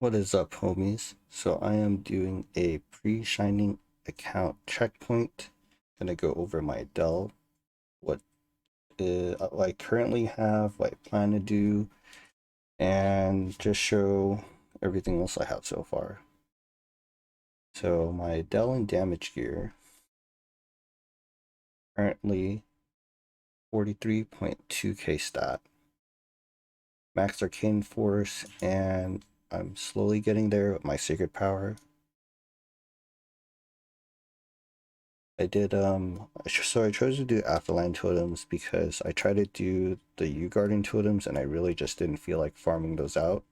What is up, homies? So I am doing a pre-shining account checkpoint. Gonna go over my Adele, what I currently have, what I plan to do, and just show everything else I have so far. So my Adele and damage gear currently 43.2k stat, max arcane force, and I'm slowly getting there with my sacred power. I did so I chose to do Afterland totems because I tried to do the U Garden totems and I really just didn't feel like farming those out.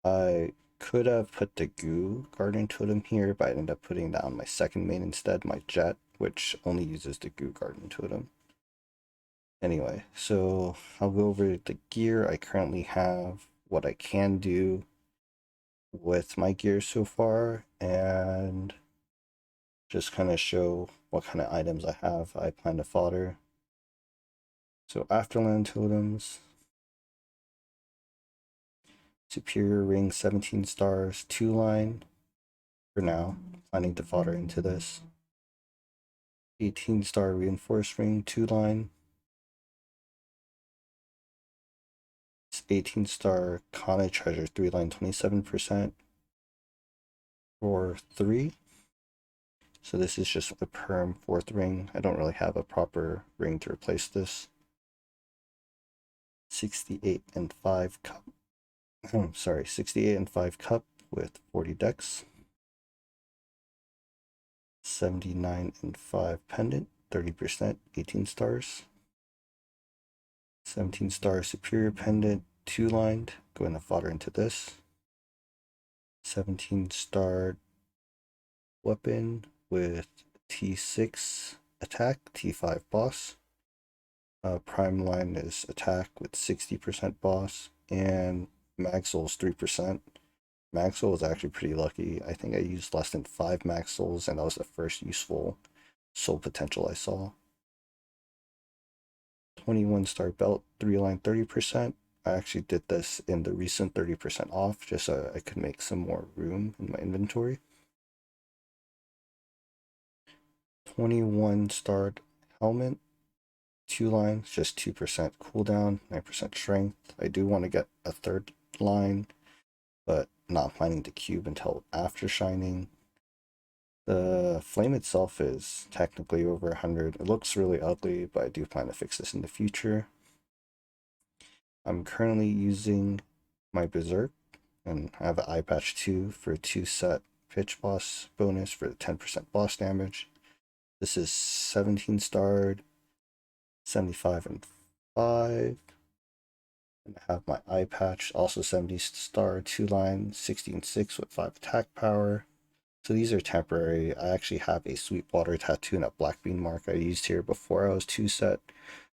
I could have put the Goo Garden totem here, but I ended up putting that on my second main instead, my Jett, which only uses the Goo Garden totem. Anyway, so I'll go over the gear I currently have, what I can do with my gear so far, and just kind of show what kind of items I plan to fodder. So Afterland totems, Superior Ring 17 stars, 2 line for now, planning to fodder into this. 18-star Reinforced Ring, 2 line. 18-star Kana Treasure, 3 line, 27% for 3. So this is just a perm 4th ring. I don't really have a proper ring to replace this. 68 and 5 cup. 68 and 5 cup with 40 decks. 79 and 5 pendant, 30%, 18 stars. 17-star superior pendant, 2 lined, going to fodder into this. 17-star weapon with T6 attack, T5 boss. Prime line is attack with 60% boss, and mag souls 3%. Mag soul is actually pretty lucky. I think I used less than 5 mag souls, and that was the first useful soul potential I saw. 21-star belt, 3 line, 30%. I actually did this in the recent 30% off just so I could make some more room in my inventory. 21-star helmet, 2 lines, just 2% cooldown, 9% strength. I do want to get a 3rd line, but not planning to cube until after shining. The flame itself is technically over 100. It looks really ugly, but I do plan to fix this in the future. I'm currently using my Berserk and I have an eye patch 2 for 2 set pitch boss bonus for 10% boss damage. This is 17 starred, 75 and 5. And I have my eye patch, also 70 star, 2 line, 16 6 with 5 attack power. So these are temporary. I actually have a Sweetwater tattoo and a black bean mark I used here before I was 2 set.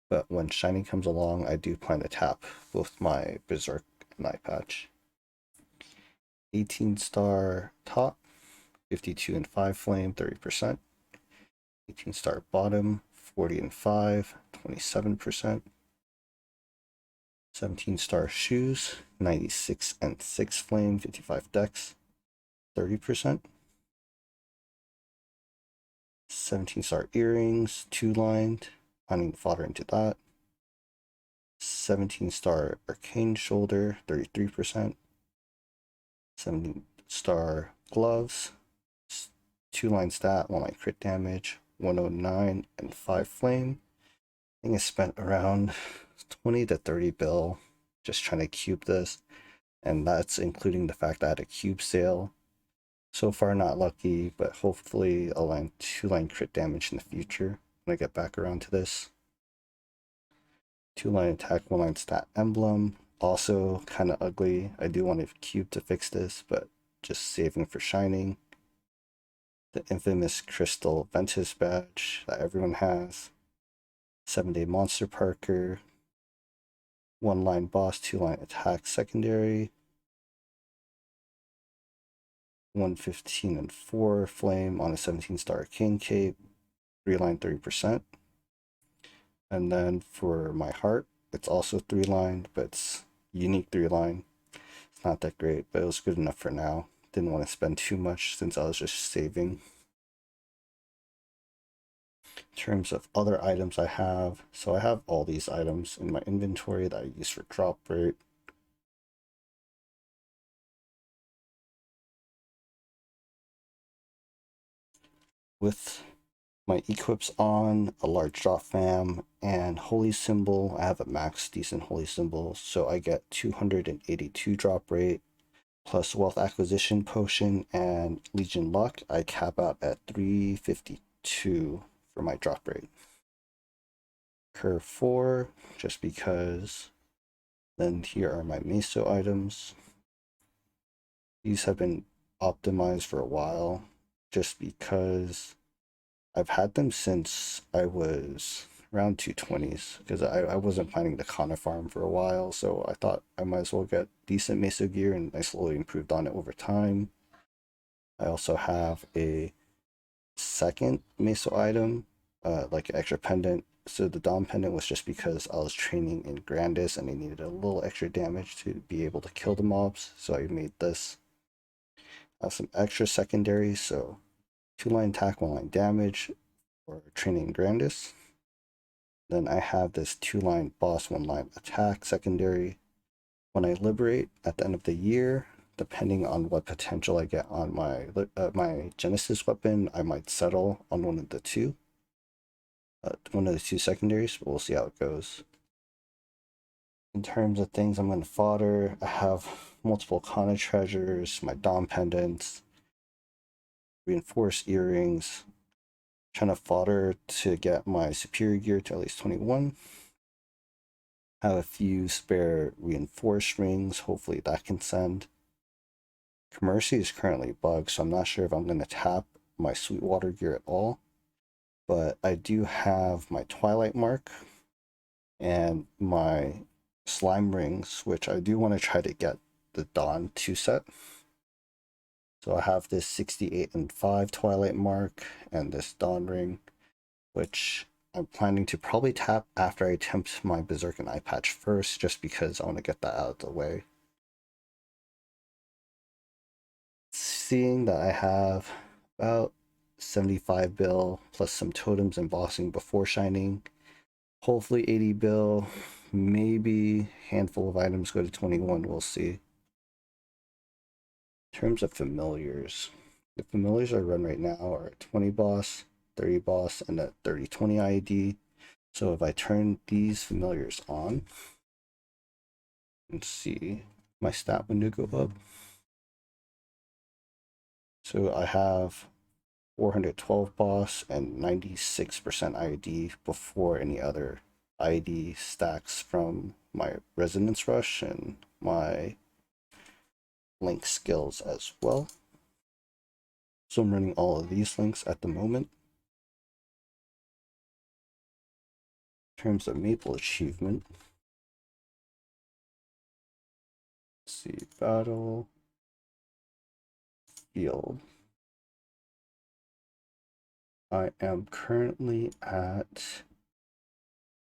But when Shiny comes along, I do plan to tap both my Berserk and eye patch. 18-star top, 52 and 5 flame, 30%. 18-star bottom, 40 and 5, 27%. 17-star shoes, 96 and 6 flame, 55 dex, 30%. 17-star earrings, 2 lined, planning to fodder into that. 17-star arcane shoulder, 33%. 17-star gloves, 2 line stat, 1 line crit damage, 109 and 5 flame. I think I spent around 20 to 30 bill just trying to cube this, and that's including the fact that I had a cube sale. So far not lucky, but hopefully I'll land 2 line crit damage in the future when I get back around to this. 2 line attack, 1 line stat emblem, also kind of ugly. I do want a cube to fix this, but just saving for shining. The infamous crystal Ventus badge that everyone has. 7-day monster Parker. 1 line boss, 2 line attack secondary. 115 and 4 flame on a 17-star arcane cape. 3 line, 30%. And then for my heart, it's also 3 lined, but it's unique 3 line. not that great, but it was good enough for now. Didn't want to spend too much since I was just saving. In terms of other items I have, so I have all these items in my inventory that I use for drop rate. With my equips on, a large drop fam, and holy symbol, I have a max decent holy symbol, so I get 282 drop rate, plus wealth acquisition potion and legion luck. I cap out at 352 for my drop rate. Curve 4, just because. Then here are my meso items. These have been optimized for a while, just because I've had them since I was around 220s, because I wasn't planning to Kana farm for a while, so I thought I might as well get decent meso gear, and I slowly improved on it over time. I also have a second meso item, like an extra pendant. So the Dom pendant was just because I was training in Grandis and I needed a little extra damage to be able to kill the mobs, so I made this. I have some extra secondaries, so 2-line attack, 1-line damage for training in Grandis. Then I have this 2-line boss, 1-line attack secondary. When I liberate at the end of the year, depending on what potential I get on my Genesis weapon, I might settle on one of the two secondaries, but we'll see how it goes. In terms of things I'm going to fodder, I have multiple Kana treasures, my Dom pendants, reinforced earrings, trying to fodder to get my superior gear to at least 21. Have a few spare reinforced rings, hopefully that can send. Commercy is currently bugged, so I'm not sure if I'm going to tap my Sweetwater gear at all. But I do have my Twilight Mark and my Slime Rings, which I do want to try to get the Dawn 2 set. So I have this 68 and 5 Twilight Mark and this Dawn Ring, which I'm planning to probably tap after I attempt my Berserk Eye Patch first, just because I want to get that out of the way. Seeing that I have about 75 bill plus some totems and bossing before shining, hopefully 80 bill, maybe handful of items go to 21, we'll see. In terms of familiars, the familiars I run right now are a 20 boss, 30 boss, and a 30-20 ID. So if I turn these familiars on and see my stat window go up, so I have 412 boss and 96% ID before any other ID stacks from my Resonance Rush and my link skills as well. So I'm running all of these links at the moment. In terms of Maple achievement, let's see, battle, field. I am currently at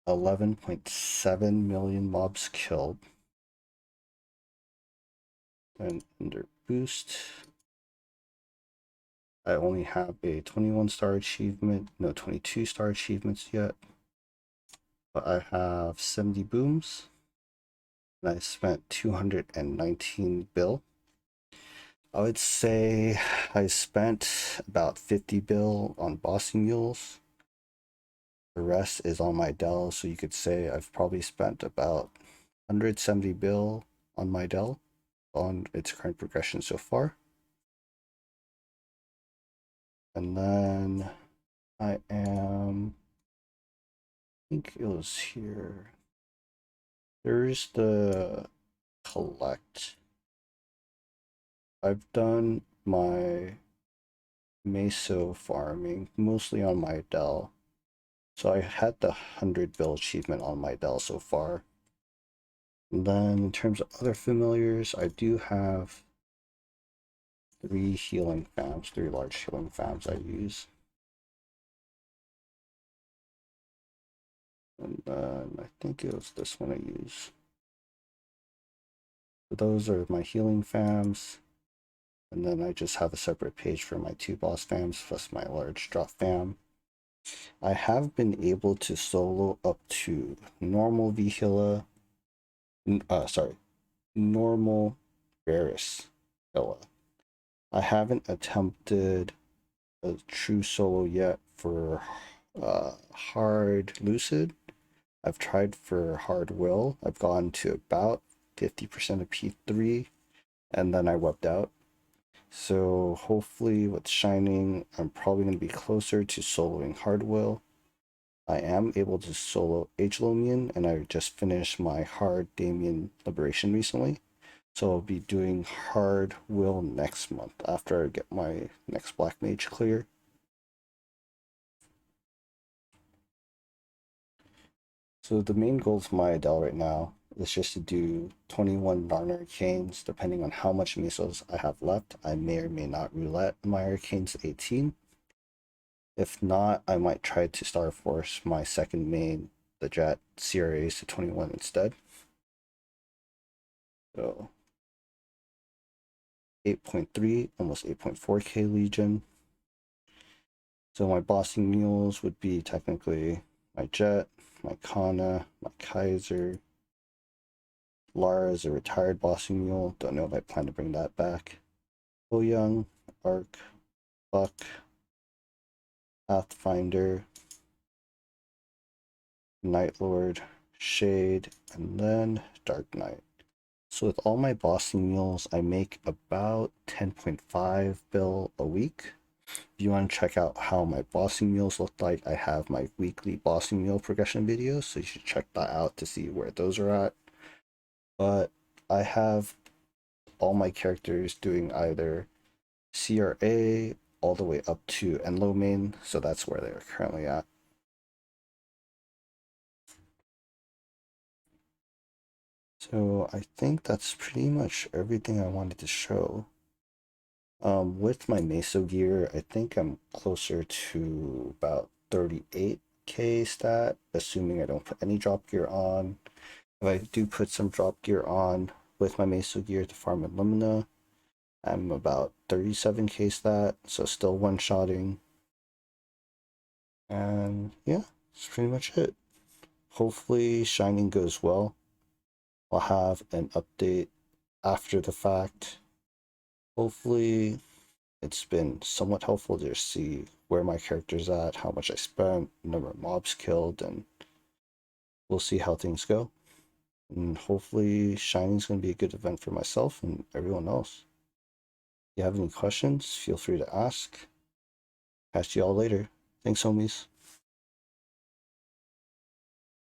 11.7 million mobs killed. Then under boost, I only have a 21-star achievement, no 22-star achievements yet. But I have 70 booms, and I spent 219 bill. I would say I spent about 50 bill on bossing mules. The rest is on my Dell, so you could say I've probably spent about 170 bill on my Dell on its current progression so far. And then I think it was here. There's the collect. I've done my meso farming mostly on my Dell. So I had the 100 bill achievement on my Dell so far. And then in terms of other familiars, I do have 3 healing fams, 3 large healing fams I use. And then I think it was this one I use. So those are my healing fams. And then I just have a separate page for my 2 boss fams plus my large drop fam. I have been able to solo up to normal Vihila, normal Varus Villa. I haven't attempted a true solo yet for hard Lucid. I've tried for hard Will. I've gone to about 50% of P3 and then I webbed out. So hopefully with Shining, I'm probably going to be closer to soloing hard Will. I am able to solo H-Lomian, and I just finished my hard Damien Liberation recently. So I'll be doing hard Will next month after I get my next Black Mage clear. So the main goal for my Adele right now is just to do 21 non-arcanes depending on how much mesos I have left. I may or may not roulette my arcanes to 18. If not, I might try to Starforce my second main, the Jett CRAs to 21 instead. So 8.3, almost 8.4k Legion. So my bossing mules would be technically my Jett, my Kana, my Kaiser. Lara is a retired bossing mule. Don't know if I plan to bring that back. Oh Young, Arc, Buck, Pathfinder, Night Lord, Shade, and then Dark Knight. So with all my bossing mules, I make about 10.5 bill a week. If you want to check out how my bossing mules look like, I have my weekly bossing mule progression videos, so you should check that out to see where those are at. But I have all my characters doing either CRA all the way up to Enlo main, so that's where they're currently at. So I think that's pretty much everything I wanted to show. With my meso gear, I think I'm closer to about 38k stat, assuming I don't put any drop gear on. If I do put some drop gear on with my meso gear to farm Illumina, I'm about 37k stat, so still one-shotting. And yeah, that's pretty much it. Hopefully Shining goes well. I'll have an update after the fact. Hopefully it's been somewhat helpful to see where my character's at, how much I spent, number of mobs killed, and we'll see how things go. And hopefully Shining's going to be a good event for myself and everyone else. If you have any questions, feel free to ask. Catch you all later. Thanks, homies.